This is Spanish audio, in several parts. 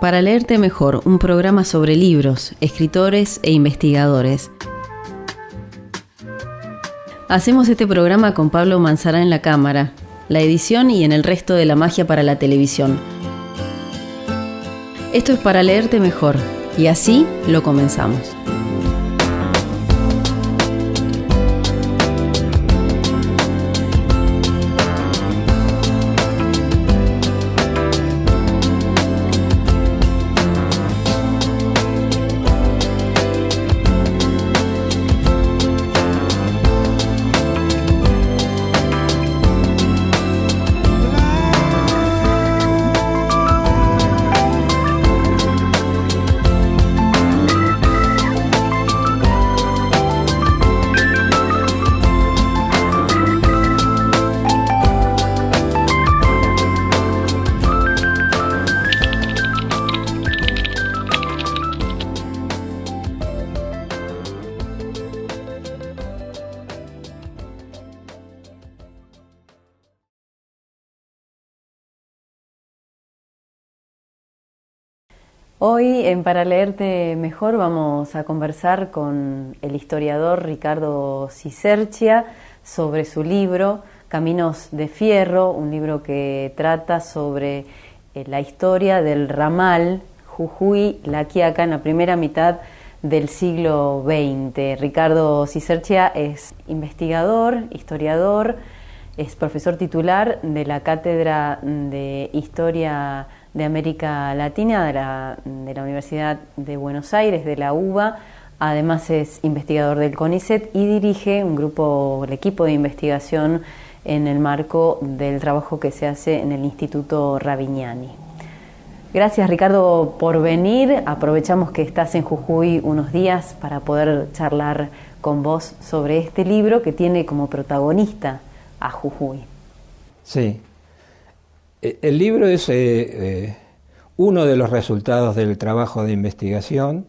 Para leerte mejor, un programa sobre libros, escritores e investigadores. Hacemos este programa con Pablo Manzará en la cámara, la edición y en el resto de la magia para la televisión. Esto es Para leerte mejor, y así lo comenzamos. Hoy en Para leerte mejor vamos a conversar con el historiador Ricardo Cicercia sobre su libro Caminos de Fierro, un libro que trata sobre la historia del ramal Jujuy-La Quiaca en la primera mitad del siglo XX. Ricardo Cicercia es investigador, historiador, es profesor titular de la Cátedra de Historia de América Latina de la Universidad de Buenos Aires, de la UBA. Además es investigador del CONICET y dirige el equipo de investigación en el marco del trabajo que se hace en el Instituto Ravignani. Gracias, Ricardo, por venir. Aprovechamos que estás en Jujuy unos días para poder charlar con vos sobre este libro que tiene como protagonista a Jujuy. Sí. El libro es uno de los resultados del trabajo de investigación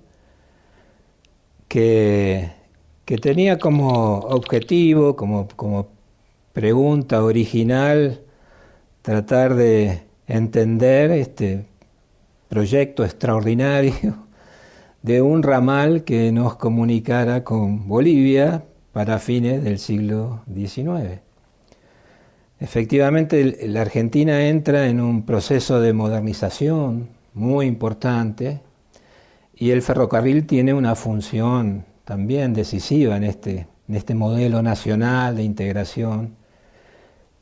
que tenía como objetivo, como pregunta original, tratar de entender este proyecto extraordinario de un ramal que nos comunicara con Bolivia para fines del siglo XIX. Efectivamente, la Argentina entra en un proceso de modernización muy importante y el ferrocarril tiene una función también decisiva en este modelo nacional de integración.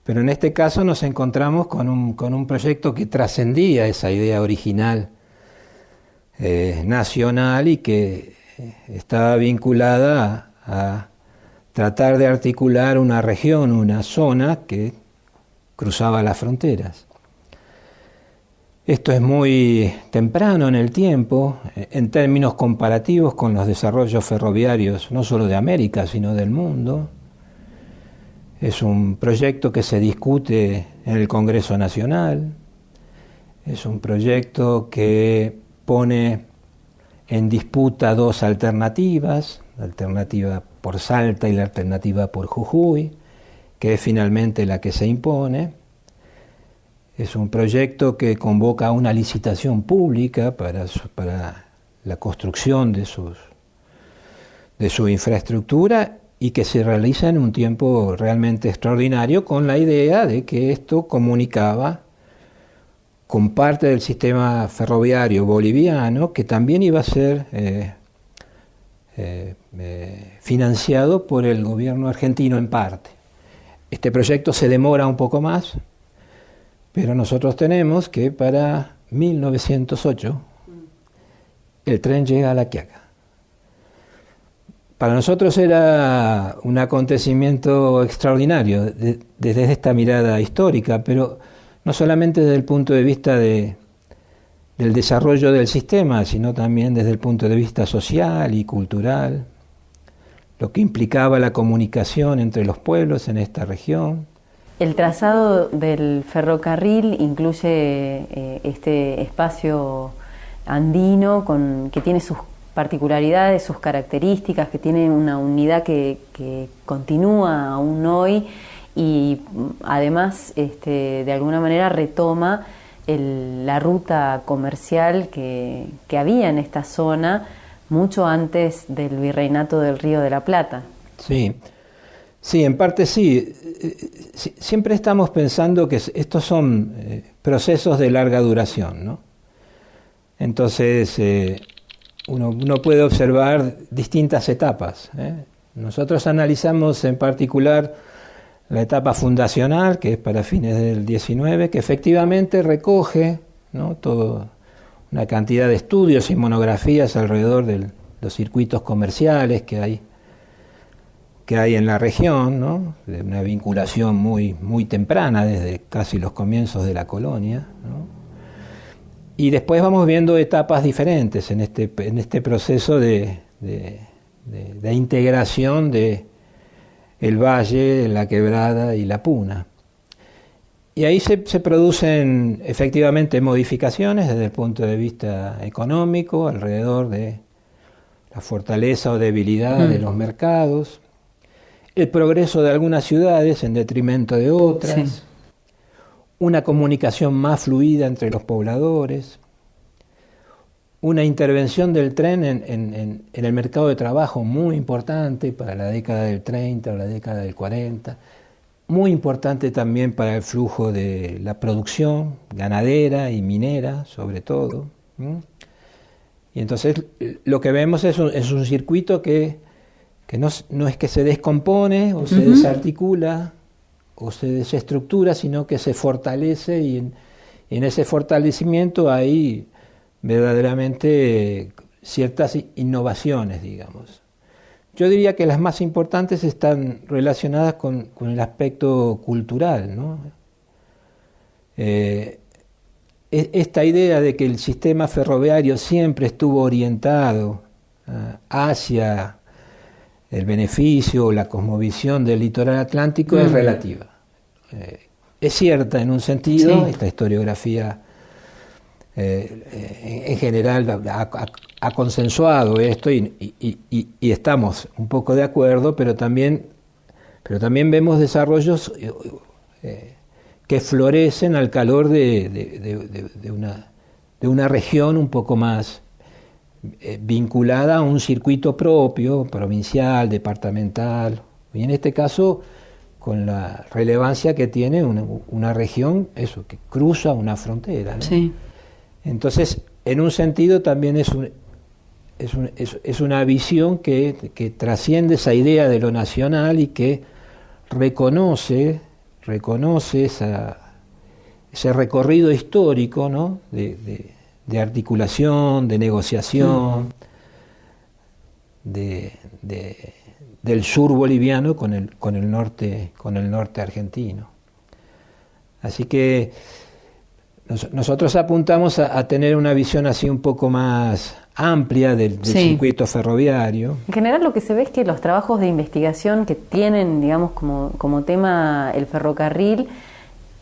Pero en este caso nos encontramos con un proyecto que trascendía esa idea original nacional y que estaba vinculada a tratar de articular una región, una zona que cruzaba las fronteras. Esto es muy temprano en el tiempo, en términos comparativos con los desarrollos ferroviarios, no solo de América, sino del mundo. Es un proyecto que se discute en el Congreso Nacional, es un proyecto que pone en disputa dos alternativas, la alternativa por Salta y la alternativa por Jujuy, que es finalmente la que se impone. Es un proyecto que convoca a una licitación pública para la construcción de su infraestructura y que se realiza en un tiempo realmente extraordinario con la idea de que esto comunicaba con parte del sistema ferroviario boliviano que también iba a ser financiado por el gobierno argentino en parte. Este proyecto se demora un poco más, pero nosotros tenemos que para 1908 el tren llega a La Quiaca. Para nosotros era un acontecimiento extraordinario desde esta mirada histórica, pero no solamente desde el punto de vista del desarrollo del sistema, sino también desde el punto de vista social y cultural, lo que implicaba la comunicación entre los pueblos en esta región. El trazado del ferrocarril incluye este espacio andino que tiene sus particularidades, sus características, que tiene una unidad que continúa aún hoy y además de alguna manera retoma la ruta comercial que había en esta zona mucho antes del virreinato del Río de la Plata. Sí, sí, en parte sí. Siempre estamos pensando que estos son procesos de larga duración, ¿no? Entonces, uno puede observar distintas etapas, ¿eh? Nosotros analizamos en particular la etapa fundacional, que es para fines del 19, que efectivamente recoge, ¿no?, toda una cantidad de estudios y monografías alrededor de los circuitos comerciales que hay en la región, ¿no?, de una vinculación muy temprana, desde casi los comienzos de la colonia, ¿no? Y después vamos viendo etapas diferentes en este proceso de integración de el valle, la quebrada y la puna. Y ahí se producen efectivamente modificaciones desde el punto de vista económico, alrededor de la fortaleza o debilidad de los mercados, el progreso de algunas ciudades en detrimento de otras, sí, una comunicación más fluida entre los pobladores, una intervención del tren en el mercado de trabajo muy importante para la década del 30 o la década del 40, muy importante también para el flujo de la producción ganadera y minera, sobre todo. Y entonces lo que vemos es un circuito que no es que se descompone o se desarticula o se desestructura, sino que se fortalece, y en ese fortalecimiento hay verdaderamente ciertas innovaciones, digamos. Yo diría que las más importantes están relacionadas con el aspecto cultural, ¿no? Esta idea de que el sistema ferroviario siempre estuvo orientado hacia el beneficio o la cosmovisión del litoral atlántico es relativa. Es cierta en un sentido, sí, esta historiografía en general ha consensuado esto y estamos un poco de acuerdo, pero también vemos desarrollos que florecen al calor de una región un poco más vinculada a un circuito propio, provincial, departamental, y en este caso con la relevancia que tiene una región, eso, que cruza una frontera, ¿no? Sí. Entonces, en un sentido también es una visión que trasciende esa idea de lo nacional y que reconoce ese recorrido histórico, ¿no?, de articulación, de negociación, del sur boliviano con el norte argentino. Así que nosotros apuntamos a tener una visión así un poco más amplia del circuito ferroviario. En general lo que se ve es que los trabajos de investigación que tienen, digamos, como tema el ferrocarril,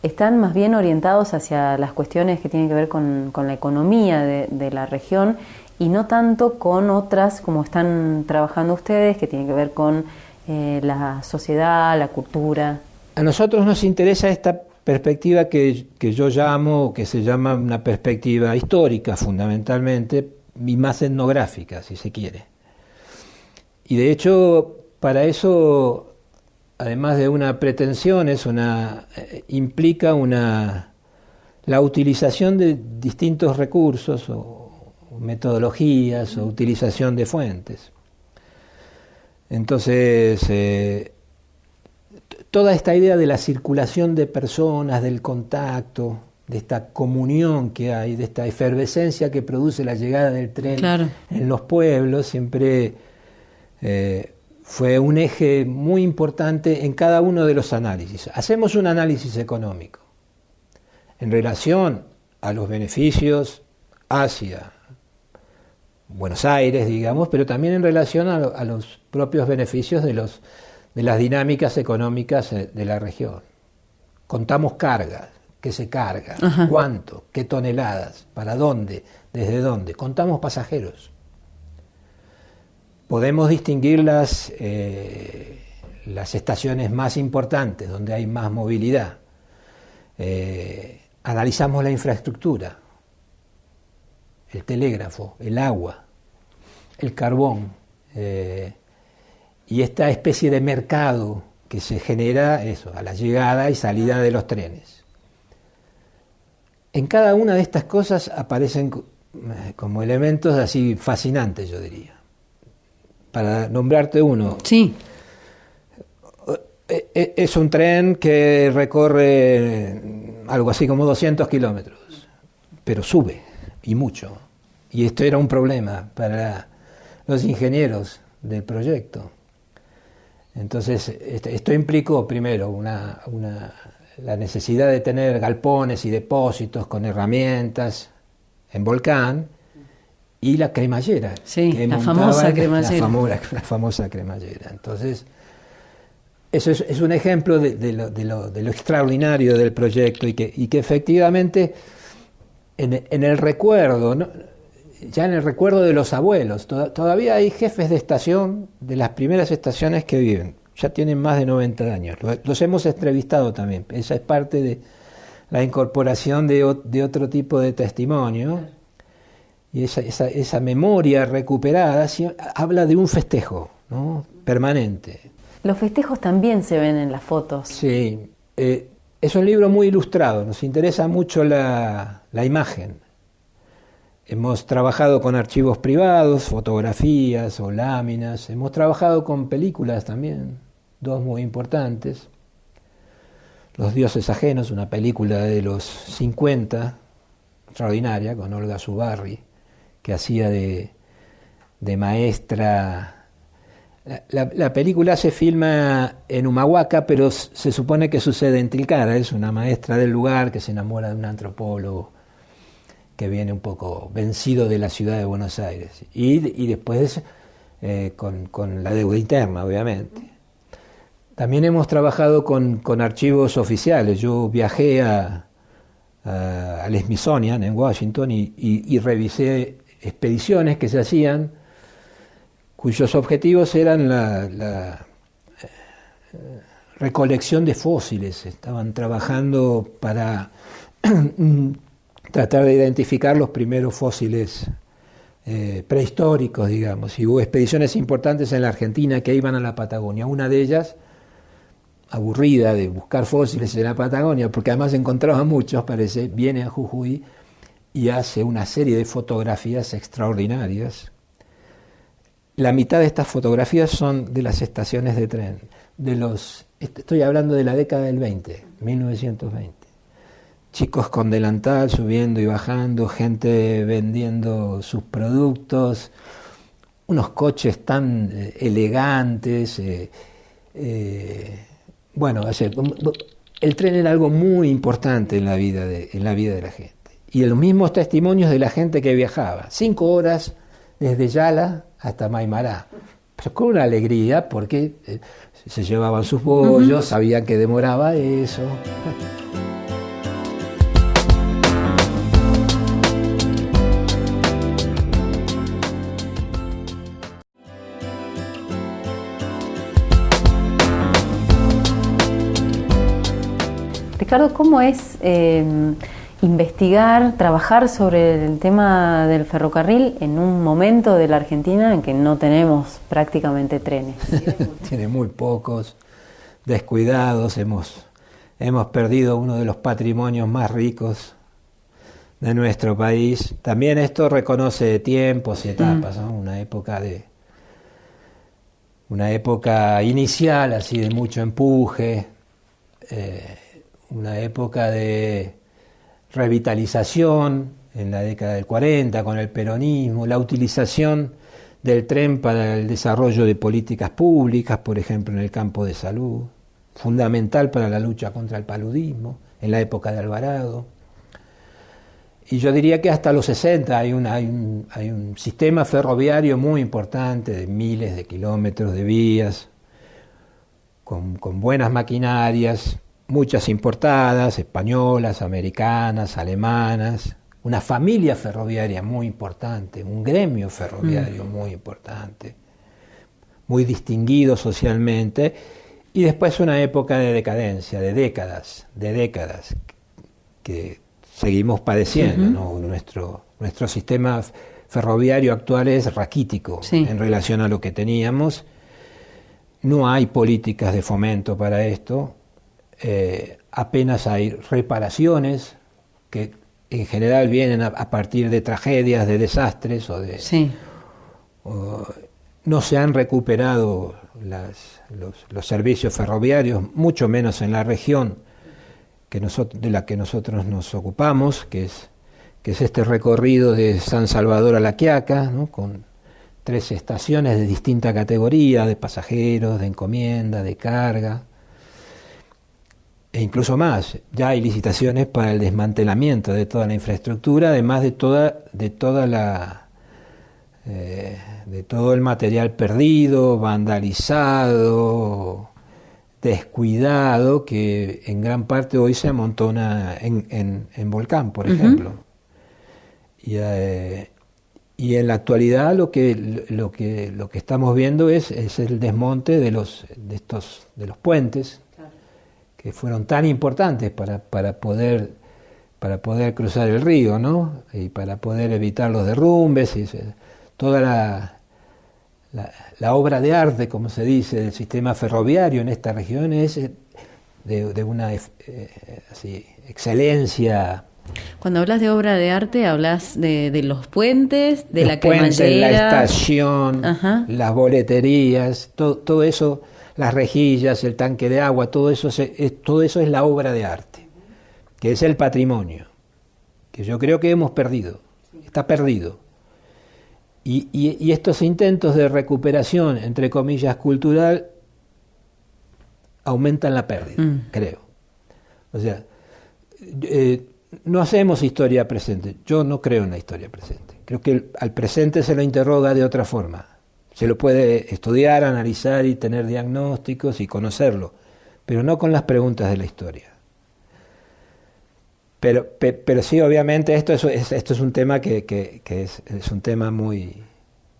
están más bien orientados hacia las cuestiones que tienen que ver con la economía de la región, y no tanto con otras como están trabajando ustedes, que tienen que ver con la sociedad, la cultura. A nosotros nos interesa esta perspectiva que yo llamo, que se llama una perspectiva histórica fundamentalmente, y más etnográfica, si se quiere. Y de hecho, para eso, además de una pretensión, implica la utilización de distintos recursos o metodologías o utilización de fuentes. Entonces, toda esta idea de la circulación de personas, del contacto, de esta comunión que hay, de esta efervescencia que produce la llegada del tren, claro, en los pueblos, siempre fue un eje muy importante en cada uno de los análisis. Hacemos un análisis económico en relación a los beneficios hacia Buenos Aires, digamos, pero también en relación a los propios beneficios de las dinámicas económicas de la región. Contamos cargas, qué se carga, ajá, cuánto, qué toneladas, para dónde, desde dónde. Contamos pasajeros. Podemos distinguir las estaciones más importantes, donde hay más movilidad. analizamos la infraestructura, el telégrafo, el agua, el carbón, y esta especie de mercado que se genera a la llegada y salida de los trenes. En cada una de estas cosas aparecen como elementos así fascinantes, yo diría. Para nombrarte uno. Sí. Es un tren que recorre algo así como 200 kilómetros, pero sube, y mucho. Y esto era un problema para los ingenieros del proyecto. Entonces, esto implicó primero la necesidad de tener galpones y depósitos con herramientas en volcán, y la cremallera. Sí, la famosa cremallera. La famosa cremallera. Entonces, eso es un ejemplo de lo extraordinario del proyecto y que efectivamente en el recuerdo, ¿no? Ya en el recuerdo de los abuelos, todavía hay jefes de estación de las primeras estaciones que viven, ya tienen más de 90 años, los hemos entrevistado también, esa es parte de la incorporación de otro tipo de testimonio, y esa memoria recuperada habla de un festejo, ¿no? Permanente. Los festejos también se ven en las fotos. Sí, es un libro muy ilustrado, nos interesa mucho la imagen. Hemos trabajado con archivos privados, fotografías o láminas, hemos trabajado con películas también, dos muy importantes. Los dioses ajenos, una película de los 50, extraordinaria, con Olga Zubarry, que hacía de maestra. La película se filma en Humahuaca, pero se supone que sucede en Tilcara, es una maestra del lugar que se enamora de un antropólogo que viene un poco vencido de la ciudad de Buenos Aires, y después con la deuda interna, obviamente. También hemos trabajado con archivos oficiales. Yo viajé al Smithsonian en Washington y revisé expediciones que se hacían cuyos objetivos eran la recolección de fósiles. Estaban trabajando para tratar de identificar los primeros fósiles prehistóricos, digamos, y hubo expediciones importantes en la Argentina que iban a la Patagonia. Una de ellas, aburrida de buscar fósiles en la Patagonia, porque además encontraba muchos, parece, viene a Jujuy y hace una serie de fotografías extraordinarias. La mitad de estas fotografías son de las estaciones de tren, estoy hablando de la década del 20, 1920. Chicos con delantal subiendo y bajando, gente vendiendo sus productos, unos coches tan elegantes. Bueno, el tren era algo muy importante en la vida de la gente. Y los mismos testimonios de la gente que viajaba, 5 horas desde Yala hasta Maimará, pero con una alegría porque se llevaban sus bollos, sabían que demoraba eso. Ricardo, ¿cómo es investigar, trabajar sobre el tema del ferrocarril en un momento de la Argentina en que no tenemos prácticamente trenes? Tiene muy pocos, descuidados, hemos perdido uno de los patrimonios más ricos de nuestro país. También esto reconoce tiempos y etapas, ¿no? Una época inicial así de mucho empuje, una época de revitalización en la década del 40 con el peronismo, la utilización del tren para el desarrollo de políticas públicas, por ejemplo en el campo de salud, fundamental para la lucha contra el paludismo, en la época de Alvarado. Y yo diría que hasta los 60 hay un sistema ferroviario muy importante de miles de kilómetros de vías, con buenas maquinarias, muchas importadas, españolas, americanas, alemanas, una familia ferroviaria muy importante, un gremio ferroviario muy importante, muy distinguido socialmente, y después una época de decadencia, de décadas, que seguimos padeciendo, ¿no? Nuestro sistema ferroviario actual es raquítico en relación a lo que teníamos. No hay políticas de fomento para esto. Apenas hay reparaciones que en general vienen a partir de tragedias, de desastres no se han recuperado los servicios ferroviarios, mucho menos en la región de la que nosotros nos ocupamos, que es este recorrido de San Salvador a La Quiaca, ¿no? Con 3 estaciones de distinta categoría, de pasajeros, de encomienda, de carga, e incluso más. Ya hay licitaciones para el desmantelamiento de toda la infraestructura, además de todo el material perdido, vandalizado, descuidado, que en gran parte hoy se amontona en Volcán, por ejemplo. Y en la actualidad lo que estamos viendo es el desmonte de los puentes, claro, que fueron tan importantes para poder cruzar el río, ¿no? Y para poder evitar los derrumbes y toda la obra de arte, como se dice, del sistema ferroviario en esta región es de una excelencia. Cuando hablas de obra de arte, hablas de los puentes, de la cremallera, la estación, las boleterías, todo eso, las rejillas, el tanque de agua, todo eso es la obra de arte, que es el patrimonio, que yo creo que hemos perdido, está perdido. Y estos intentos de recuperación, entre comillas, cultural, aumentan la pérdida, creo. O sea, no hacemos historia presente. Yo no creo en la historia presente. Creo que al presente se lo interroga de otra forma. Se lo puede estudiar, analizar y tener diagnósticos y conocerlo, pero no con las preguntas de la historia. Pero sí, obviamente, esto es un tema que es un tema muy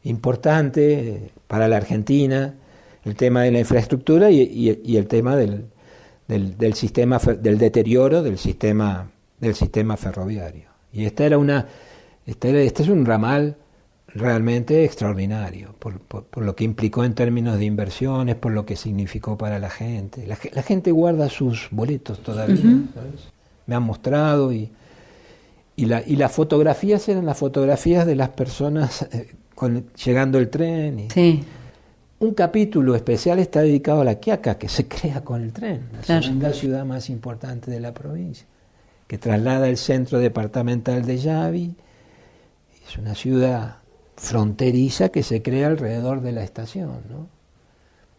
importante para la Argentina, el tema de la infraestructura y el tema del sistema, del deterioro del sistema ferroviario. Y este es un ramal realmente extraordinario, por lo que implicó en términos de inversiones, por lo que significó para la gente. La gente guarda sus boletos todavía, ¿sabes? Me han mostrado y las fotografías eran las fotografías de las personas llegando el tren. Un capítulo especial está dedicado a La Quiaca, que se crea con el tren, la segunda ciudad más importante de la provincia, que traslada el centro departamental de Yavi. Es una ciudad fronteriza que se crea alrededor de la estación, ¿no?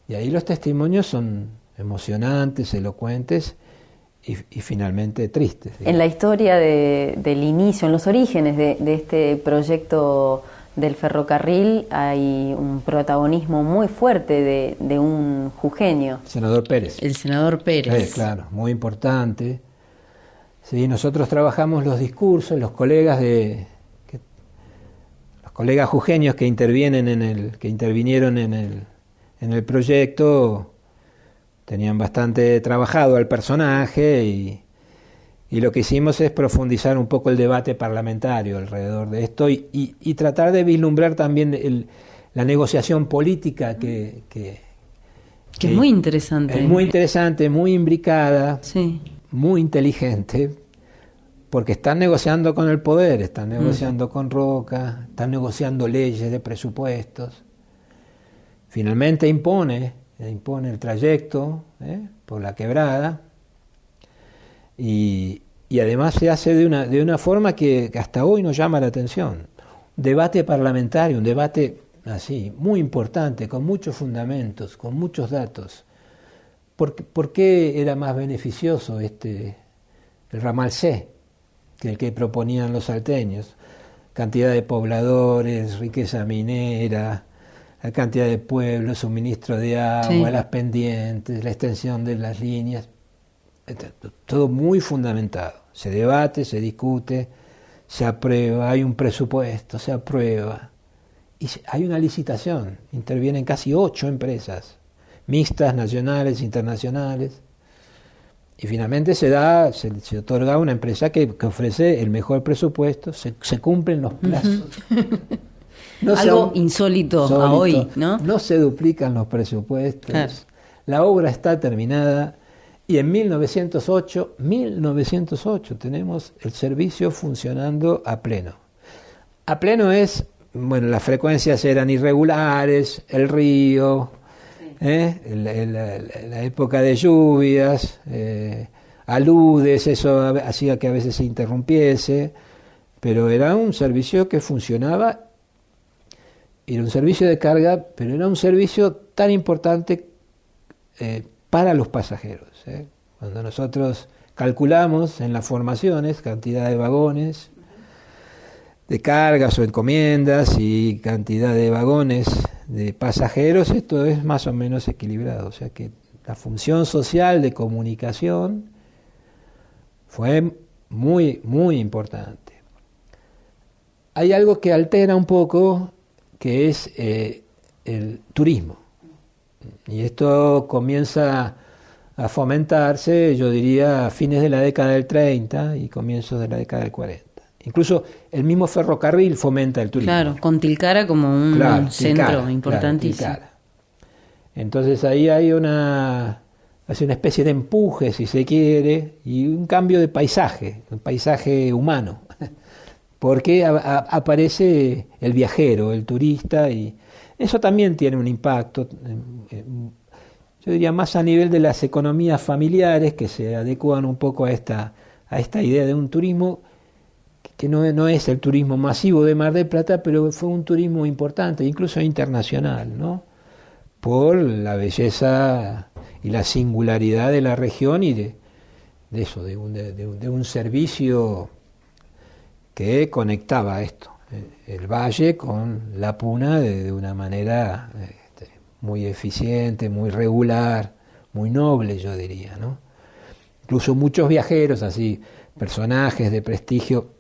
Y ahí los testimonios son emocionantes, elocuentes y finalmente tristes, digamos. En la historia del inicio, en los orígenes de este proyecto del ferrocarril, hay un protagonismo muy fuerte de un jujeño. Senador Pérez. El senador Pérez. Claro, muy importante. Sí, nosotros trabajamos los discursos, los colegas jujeños que intervinieron en el proyecto tenían bastante trabajado al personaje y lo que hicimos es profundizar un poco el debate parlamentario alrededor de esto y tratar de vislumbrar también la negociación política que es muy interesante. Es muy interesante, muy imbricada, muy inteligente, porque están negociando con el poder, están negociando con Roca, están negociando leyes de presupuestos. Finalmente impone el trayecto por la quebrada y además se hace de una forma que hasta hoy nos llama la atención. Un debate parlamentario, un debate así, muy importante, con muchos fundamentos, con muchos datos. ¿Por qué era más beneficioso el ramal C que el que proponían los salteños? Cantidad de pobladores, riqueza minera, la cantidad de pueblos, suministro de agua, las pendientes, la extensión de las líneas, todo muy fundamentado. Se debate, se discute, se aprueba, hay un presupuesto, se aprueba y hay una licitación. Intervienen casi 8 empresas, mixtas, nacionales, internacionales, Y finalmente se otorga a una empresa que ofrece el mejor presupuesto, se cumplen los plazos. No Algo insólito a hoy, ¿no? No se duplican los presupuestos. Claro. La obra está terminada y en 1908 tenemos el servicio funcionando a pleno. A pleno es, bueno, las frecuencias eran irregulares, el río, la época de lluvias, aludes, eso hacía que a veces se interrumpiese, pero era un servicio que funcionaba. Era un servicio de carga, pero era un servicio tan importante para los pasajeros. Cuando nosotros calculamos en las formaciones cantidad de vagones, de cargas o encomiendas y cantidad de vagones de pasajeros, esto es más o menos equilibrado. O sea que la función social de comunicación fue muy, muy importante. Hay algo que altera un poco, que es el turismo. Y esto comienza a fomentarse, yo diría, a fines de la década del 30 y comienzos de la década del 40. Incluso el mismo ferrocarril fomenta el turismo. Claro, con Tilcara como un centro importantísimo. Claro, entonces ahí hay una especie de empuje, si se quiere, y un cambio de paisaje, un paisaje humano. Porque aparece el viajero, el turista, y eso también tiene un impacto, yo diría más a nivel de las economías familiares que se adecuan un poco a esta idea de un turismo que no es el turismo masivo de Mar del Plata, pero fue un turismo importante, incluso internacional, ¿no? Por la belleza y la singularidad de la región y de un servicio que conectaba esto, el valle con la puna de una manera muy eficiente, muy regular, muy noble, yo diría, ¿no? Incluso muchos viajeros, así, personajes de prestigio,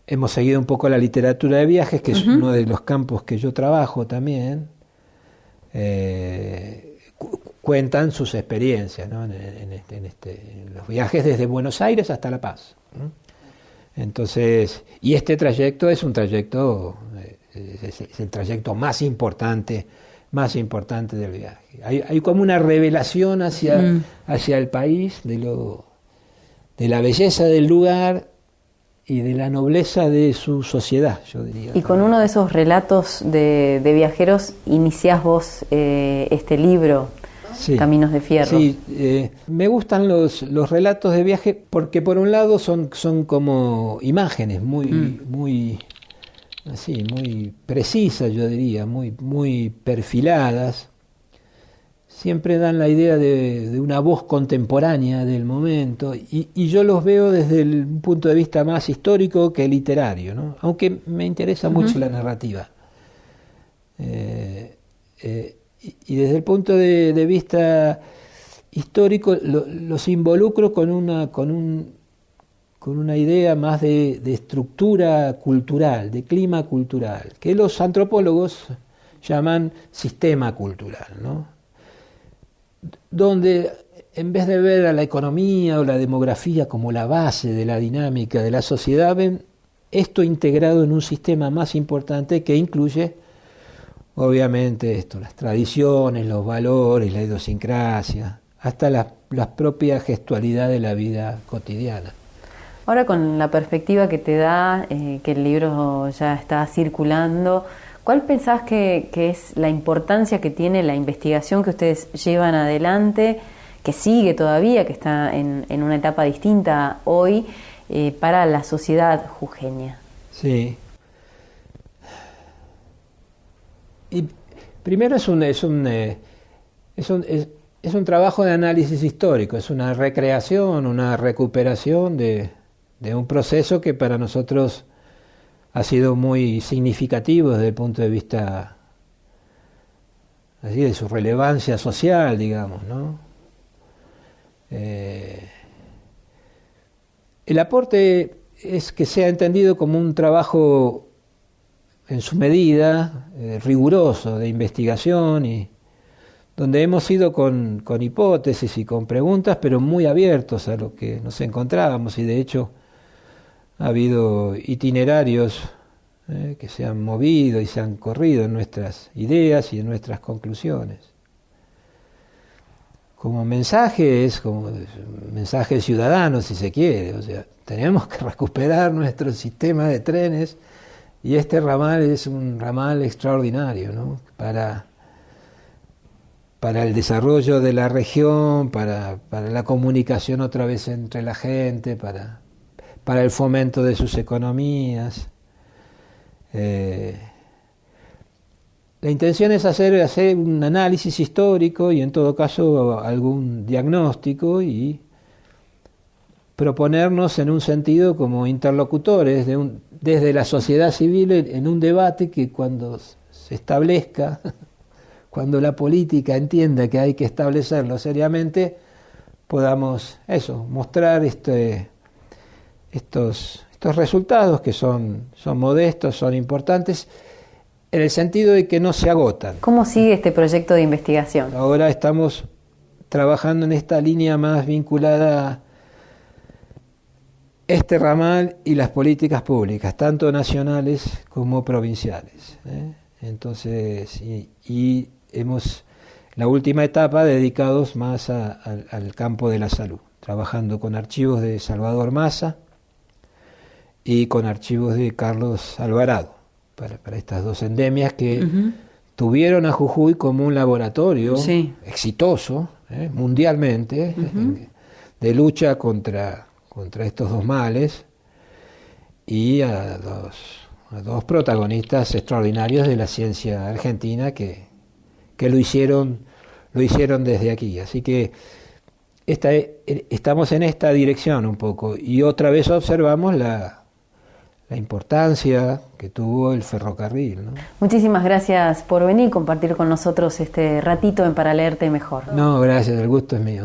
hemos seguido un poco la literatura de viajes, que es uno de los campos que yo trabajo también, cuentan sus experiencias, ¿no? En los viajes desde Buenos Aires hasta La Paz, ¿no? Entonces, y este trayecto es un trayecto, es el trayecto más importante del viaje. Hay como una revelación hacia el país de la belleza del lugar y de la nobleza de su sociedad, yo diría. Y con uno de esos relatos de viajeros iniciás vos este libro. Sí, Caminos de Fierro. Sí, me gustan los relatos de viaje porque por un lado son como imágenes muy precisas, yo diría, muy perfiladas. Siempre dan la idea de una voz contemporánea del momento y yo los veo desde el punto de vista más histórico que literario, ¿no? Aunque me interesa mucho la narrativa. Y desde el punto de vista histórico los involucro con una idea más de estructura cultural, de clima cultural, que los antropólogos llaman sistema cultural, ¿no? Donde en vez de ver a la economía o la demografía como la base de la dinámica de la sociedad, ven esto integrado en un sistema más importante que incluye obviamente las tradiciones, los valores, la idiosincrasia, hasta las propias gestualidades de la vida cotidiana. Ahora, con la perspectiva que te da, que el libro ya está circulando, ¿cuál pensás que es la importancia que tiene la investigación que ustedes llevan adelante, que sigue todavía, que está en una etapa distinta hoy, para la sociedad jujeña? Sí. Y primero es un trabajo de análisis histórico, es una recreación, una recuperación de un proceso que para nosotros ha sido muy significativo desde el punto de vista así de su relevancia social, digamos, ¿no? El aporte es que sea entendido como un trabajo en su medida, riguroso, de investigación y donde hemos ido con hipótesis y con preguntas, pero muy abiertos a lo que nos encontrábamos, y de hecho ha habido itinerarios que se han movido y se han corrido en nuestras ideas y en nuestras conclusiones. Como mensaje, es como un mensaje ciudadano, si se quiere, o sea, tenemos que recuperar nuestro sistema de trenes, y este ramal es un ramal extraordinario, ¿no? Para el desarrollo de la región, para la comunicación otra vez entre la gente, para el fomento de sus economías. La intención es hacer un análisis histórico y en todo caso algún diagnóstico, y proponernos en un sentido como interlocutores desde la sociedad civil en un debate que cuando se establezca, cuando la política entienda que hay que establecerlo seriamente, podamos mostrar estos resultados que son modestos, son importantes, en el sentido de que no se agotan. ¿Cómo sigue este proyecto de investigación? Ahora estamos trabajando en esta línea más vinculada a este ramal y las políticas públicas, tanto nacionales como provinciales. Entonces, y hemos la última etapa dedicados más al campo de la salud, trabajando con archivos de Salvador Massa y con archivos de Carlos Alvarado, para estas dos endemias que tuvieron a Jujuy como un laboratorio exitoso, mundialmente, de lucha contra estos dos males, y a dos protagonistas extraordinarios de la ciencia argentina que lo hicieron desde aquí. Así que estamos en esta dirección un poco, y otra vez observamos la importancia que tuvo el ferrocarril, ¿no? Muchísimas gracias por venir y compartir con nosotros este ratito en Para Leerte Mejor. No, gracias, el gusto es mío.